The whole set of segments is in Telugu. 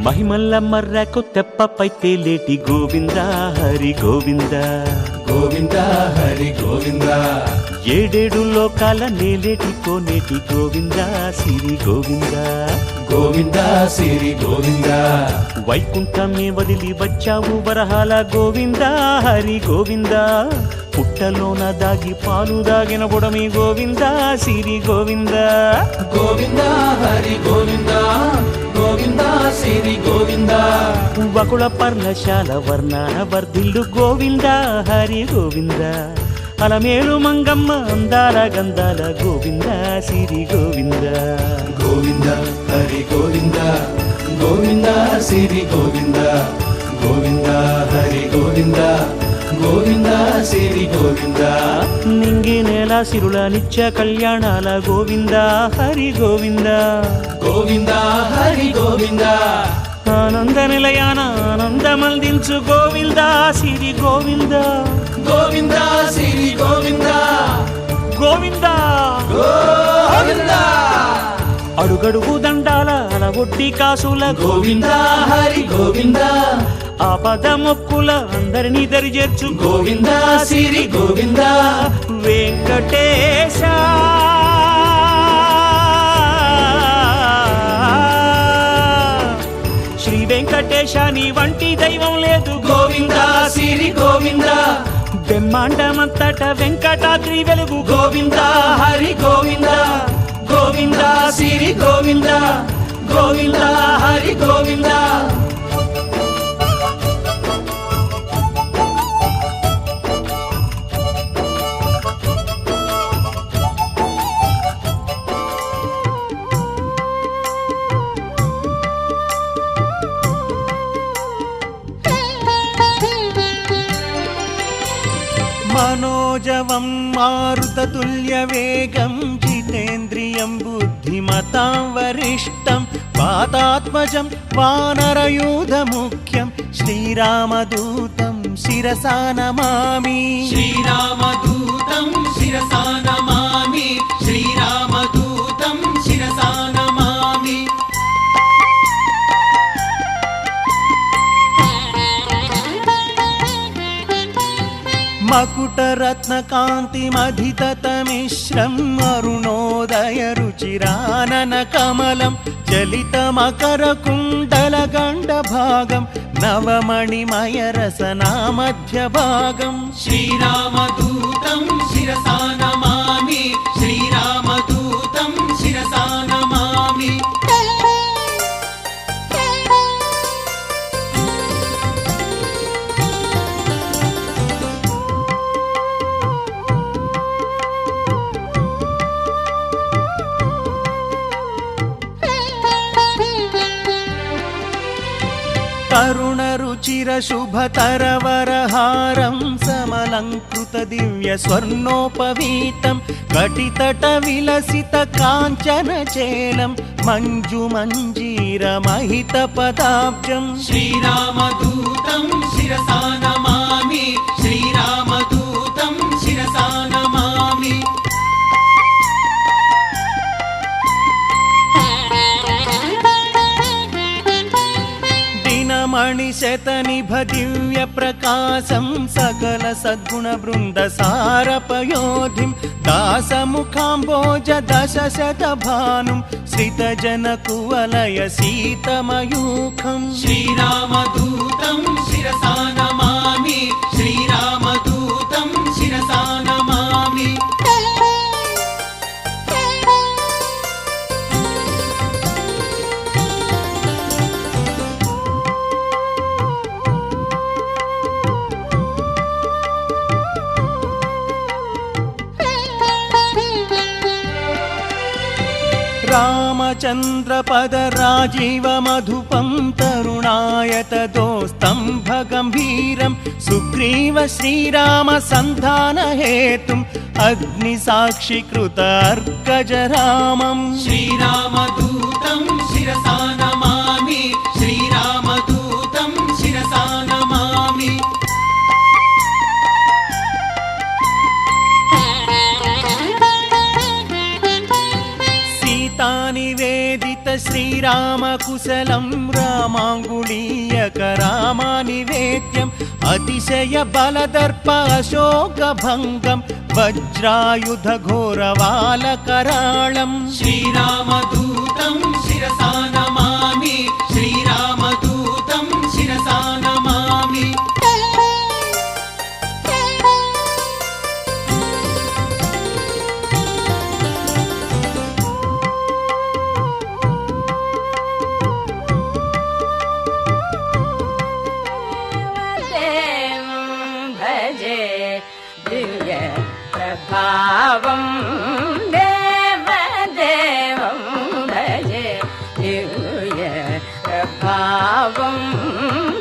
మహిమల్ల మర్రకు తెప్పపై తేలేటి గోవింద హరి గోవింద గోవింద హరి గోవింద ఏడేడు లోకాల నేలేటి కోనేటి గోవింద సిరి గోవింద గోవింద సిరి గోవింద వైకుంఠమే వదిలి వచ్చావు వరహాల గోవింద హరి గోవింద పుట్టలోన దాగి పాలు దాగిన బుడమి గోవింద సిరి గోవింద గోవింద హరి గోవింద గోవింద సిరి గోవింద వకుళ పర్ణశాల వర్ణాన వర్ధిల్లు గోవింద హరి గోవింద అలమేలు మంగమ్మ అందాల గంధాల గోవింద సిరి గోవింద గోవింద హరి గోవింద గోవింద సిరి గోవింద గోవింద హరి గోవింద గోవింద సిరి గోవింద నింగి నేల సిరుల నిత్య కళ్యాణాల గోవింద హరి గోవింద గోవింద హరి గోవింద ఆనంద నిలయాన ఆనందమందించు గోవింద సిరి గోవింద గోవింద సిరి గోవింద గోవింద గోవింద అడుగడుగు దండాల అలవొడ్డి కాసుల గోవింద హరి గోవింద ఆపద మొక్కుల అందరినీ దరిచేర్చు గోవింద సిరి గోవింద వెంకటేశ శ్రీ వెంకటేశ నీ వంటి దైవం లేదు గోవింద సిరి గోవింద బ్రహ్మాండమంతట వెంకటాద్రి వెలుగు గోవింద హరి గోవింద గోవింద సిరి గోవింద గోవింద హరి గోవింద మనోజవం మారుతతుల్య వేగం జితేంద్రియం బుద్ధిమతాం వరిష్టం వాతాత్మజం వానరయూధముఖ్యం శ్రీరామదూతం శిరసా నమామి శ్రీరామదూతం శిరసా నమామి శ్రీరామదూతం శిరసా నమామి మకుటరత్నకాంతిమధితతమిశ్రం అరుణోదయ రుచిరానన కమలం చలితమకరకుండలగండభాగం నవమణిమయ రసనామధ్యభాగం శ్రీరామదూతం శిరసా నమామి శ్రీరామదూతం శిరసా నమామి తరుణ రుచిర శుభతరవరహారం సమలంకృత దివ్య స్వర్ణోపవీతం కటితట విలసిత కాంచన చేలం మంజు మంజీర మహిత పదాబ్జం శ్రీరామదూతం శిరసా నమామి శ్రీరామదూతం శిరసా నమామి మణిశతనిభ దివ్య ప్రకాశం సకల సద్గుణ బృంద సారపయోధిం దాసముఖాంబోజ దశ శతభానుం శ్రితజన కువలయ సీతమయూఖం శ్రీరామదూతం శిరసా నమామి శ్రీరామదూతం శిరసా నమామి రామచంద్ర పద రాజీవ మధుపం తరుణాయత దోస్తంభ గంభీరం సుగ్రీవ శ్రీరామ సంధాన హేతుం అగ్ని సాక్షికృత అర్కజరామం శ్రీరామదూతం శిరసా నమామి శ్రీరామదూతం శిరసా నమామి నివేదిత శ్రీరామకుశలం రామాంగుళీయకరామానివేద్యం అతిశయ బలదర్ప అశోకభంగం వజ్రాయుధ ఘోరవాలకరాళం శ్రీరామదూతం శిరసా నమామి శ్రీరామదూతం శిరసా నమామి ప్రభావం దేవదేవం భజే దివ్య ప్రభావం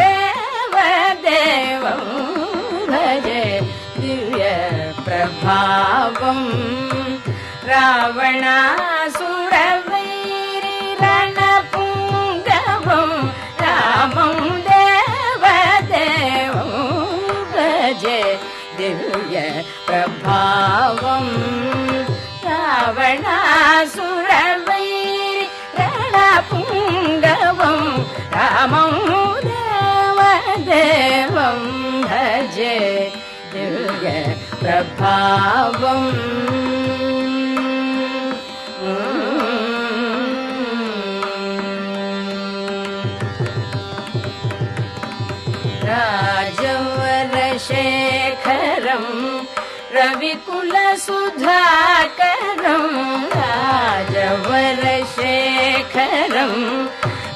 దేవదేవం భజే దివ్య ప్రభావం రావణాసురవైరి రణపుంగవం రామం దేవదేవం భజే దివ్య ప్రభావం రావణాసురవైరి రణపుంగవం రామం దేవదేవం భజే దివ్య ప్రభావం రాజవరశేఖరం రవికులసుధాకరం రాజవరశేఖరం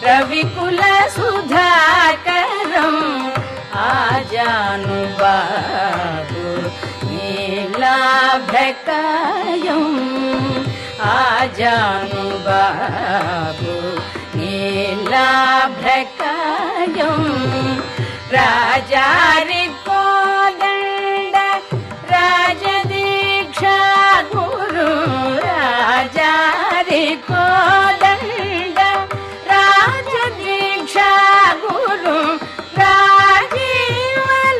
రవికులసుధాకరం ఆజానుబాహు నీలాభ్రకాయం ఆజానుబాహు నీలాభ్రకాయం రాజారి కోదండ రాజదీక్షా గురు రాజారి కోదండ రాజదీక్షా గురు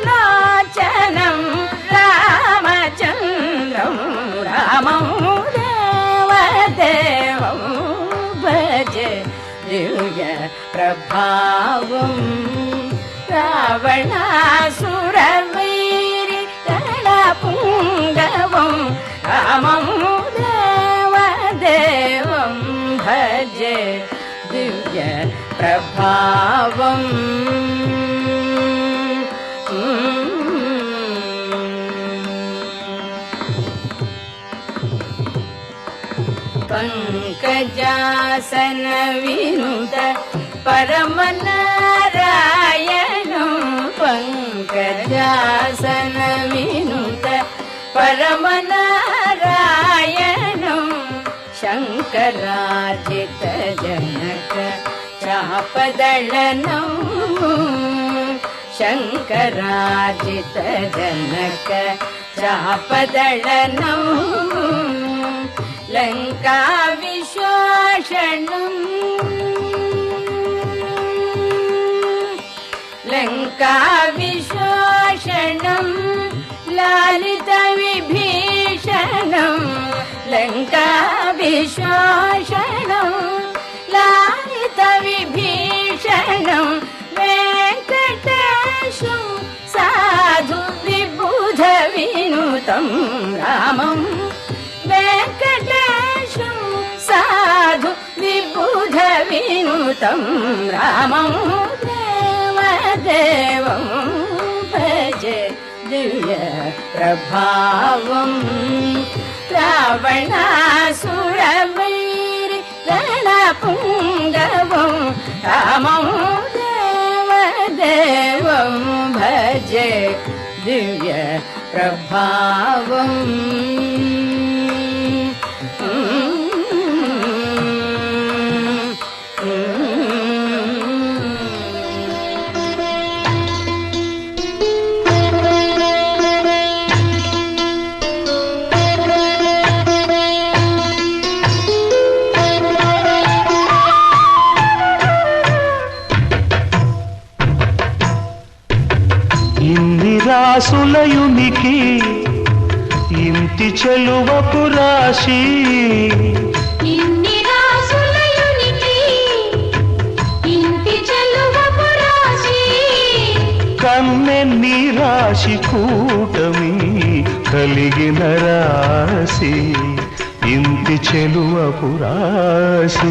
రాజీవలోచనం రామచంద్రం రామం దేవదేవం భజే దివ్య ప్రభావం రావణాసురవైరి రణపుంగవం రామం దేవదేవం భజే దివ్య ప్రభావం పంకజాసన వినుత పరమనారాయణం పంకజాసన వినుత పరమనారాయణం శంకరార్జిత జనక చాపదళనం శంకరార్జిత జనక చాపదళనం లంకా విశోషణం లంకా విశోషణం లాలిత విభీషణం లంకా విశోషణం లాలిత విభీషణం వెంకటేశం సాధు విబుధ వినుతం రామం వెంకటేశం సాధు విబుధ వినుతం రామం దేవదేవం భజే దివ్య ప్రభావం రావణాసురవైరి రణపుంగవం రామం దేవదేవం భజే దివ్య ప్రభావం రాసులయునికి ఇంటి చెలువపు రాశి ఇన్ని రాసులయునికి రాశి కూటమి కలిగిన రాశి ఇంటి చెలువపు రాశి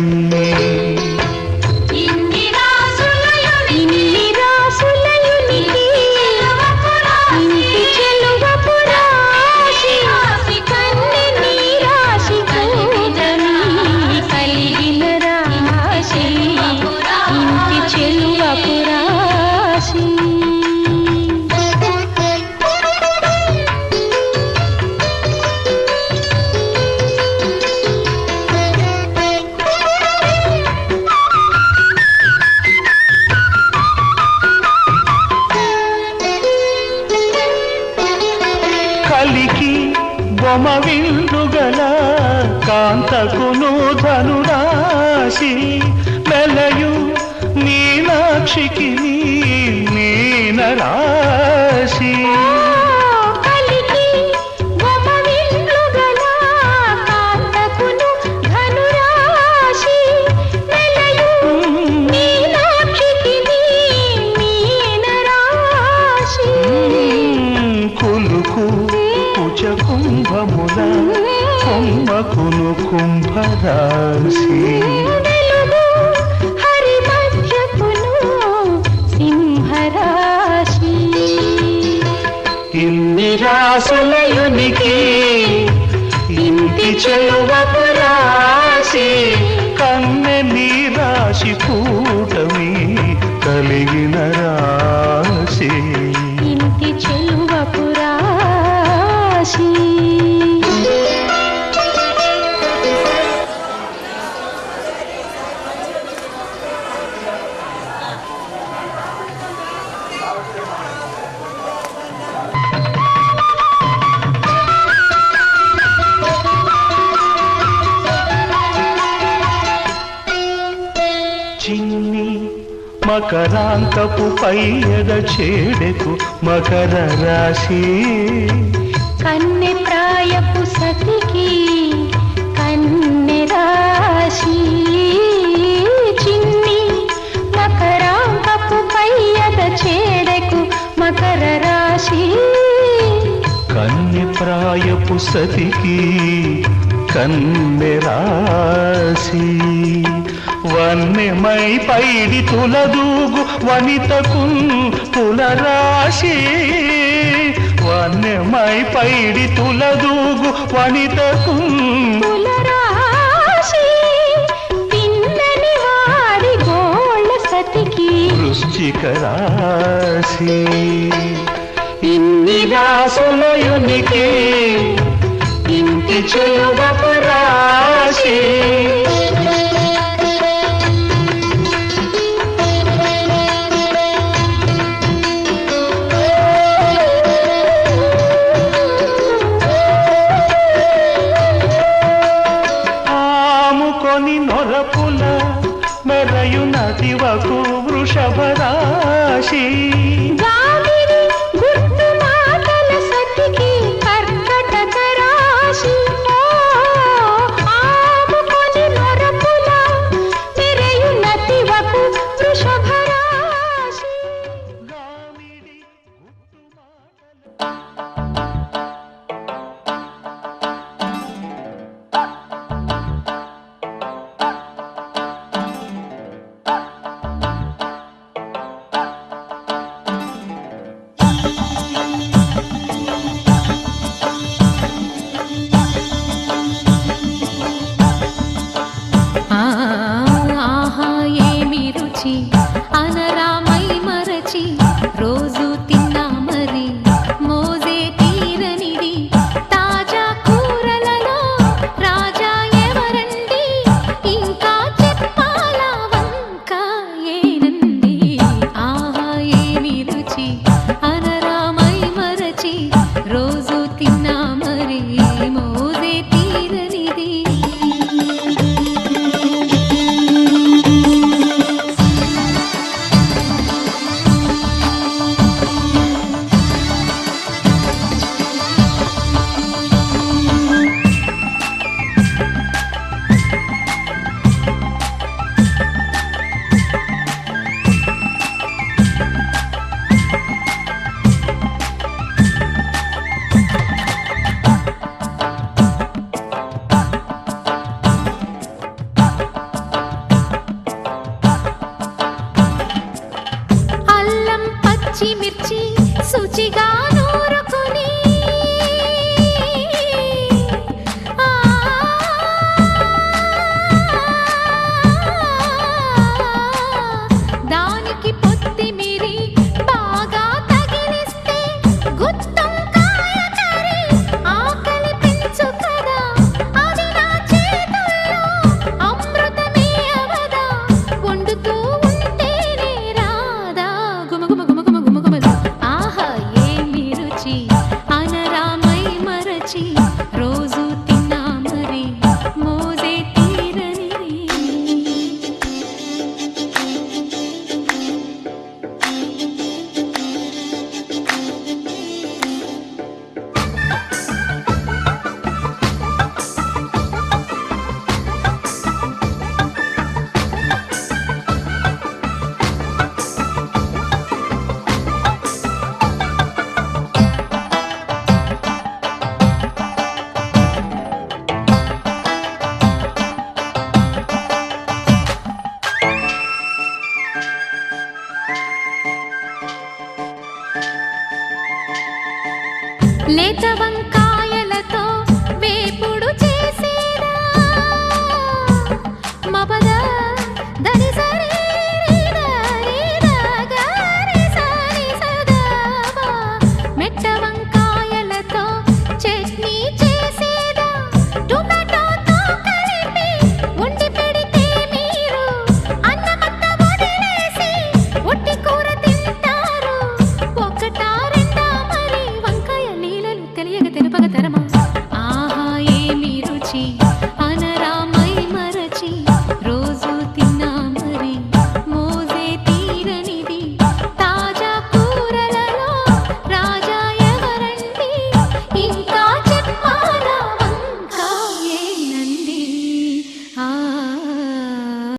కలికి బొమ విందుగల కాంతకును ధనురాశి మెలయు మీనాక్షికి మీనరాశి కుంభముల కుంభకును కుంభరాశి సింహరాశి ఇన్ని రాసులయునికి ఇంటి చెలువపు రాశి కన్నె నీ రాశి కూటమి కలిగిన రాశి ఇంటి చెలువపు రాశి చిన్ని మకరాంతపు పైయద చేడెకు మకర రాశి కన్నె ప్రాయపు సతికి కన్నె రాశి చిన్ని మకరాంతపు పైయద చేడెకు మకర రాశి కన్నె ప్రాయపు సతికి కన్నె రాశి వన్నెమై పైడి తులదూగు వనితకు తులరాశి వన్నెమై పైడి తులదూగు వనితకు తులరాశి పిన్నని వాడి గోళ్ళ సతికి వృశ్చిక రాశి ఇన్ని రాసులయునికి ఇంటి చెలువపు రాశి నొరపుల మెరయు నదివకు వృషభ రాశి గుర్తు మాటల సతికి కర్కటక రాశి ఆముకొని నొరపుల మెరయు నదివకు వృషభ రాశి అనరామై మరచి రోజు తిన్నా మరి మోజే తీరనిది తాజా కూరలలో రాజా ఎవరండి ఇంకా చెప్పాలా వంక ఏనండి ఆహా ఏమి రుచి అనరామై మరచి రోజు తిన్నా మరి మోజే తీరనిది రుచిగా నూరుకుని దానికి పొత్తిమిరి బాగా తగిలిస్తే గుత్తొంకాయ కర్రీ ఆకలి పెంచు కదా, అది నా చేతుల్లో అమృతమే అవదా, వండుతూ ఉంటేనే రాదా గుమ గుమ గుమ గుమ గుమ గుమ. ఆహా ఏమి రుచి అనరామై మరచి, రోజు తిన్నా మరి మోజే తీరనిది. లేత వంక